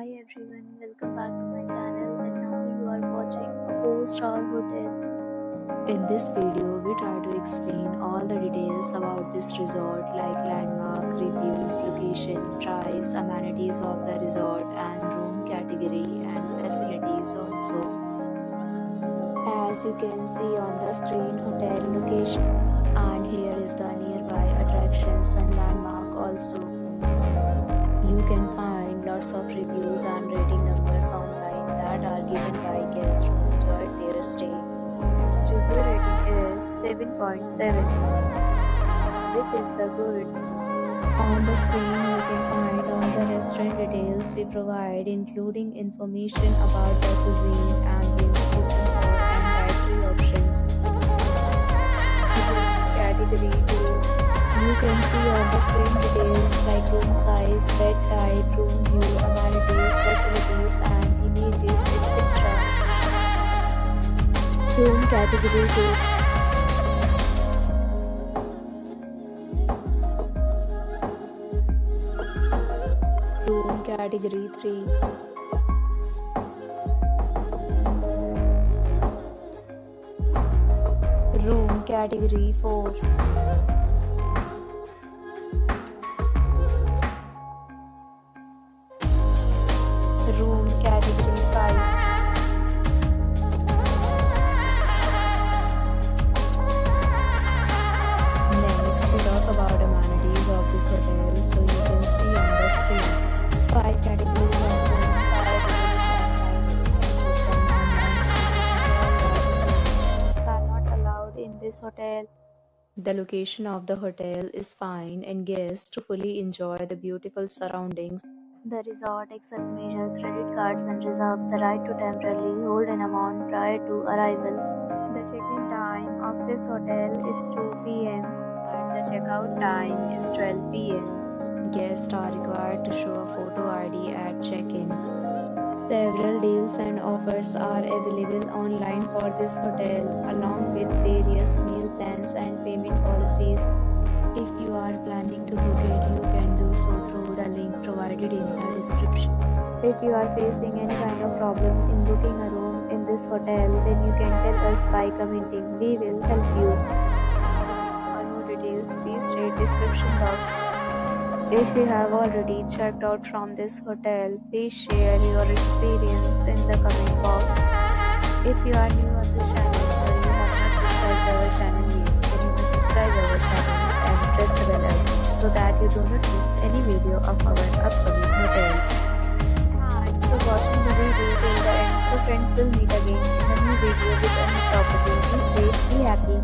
Hi everyone, welcome back to my channel and now you are watching a 4-star hotel. In this video, we try to explain all the details about this resort like landmark, reviews, location, price, amenities of the resort and room category and facilities also. As you can see on the screen, hotel location, and here is the nearby attractions and landmark also. You can find lots of reviews and rating numbers online that are given by guests who enjoyed their stay. Its review rating is 7.7, which is the good. On the screen, you can find all the restaurant details we provide, including information about the cuisine, ambience, cooking hot and dietary options. Category 2. You can see on the screen details like room size, bed type, room view, amenities, facilities, and images, etc. Room category 2. Room category 3. Room category 4. Room category 5. Next, we talk about amenities of this hotel. So you can see on the screen 5 categories of rooms are available online. Are not allowed in this hotel. The location of the hotel is fine and guests to fully enjoy the beautiful surroundings. The resort accepts major credit cards and reserves the right to temporarily hold an amount prior to arrival. The check-in time of this hotel is 2 p.m. And the checkout time is 12 p.m. Guests are required to show a photo ID at check-in. Several deals and offers are available online for this hotel, along with various meal plans and payment policies. If you are planning to book it, you can do so through the link provided in the description. If you are facing any kind of problem in booking a room in this hotel, then you can tell us by commenting. We will help you. For more details, please read description box. If you have already checked out from this hotel, please share your experience in the comment box. If you are new on this channel or you have not subscribed our channel yet, then you must subscribe our channel and press the bell icon so that you do not miss any video of our upcoming hotel. Thanks for watching the video till the end. So friends, will meet again in a new video with a new property. Be safe, be happy.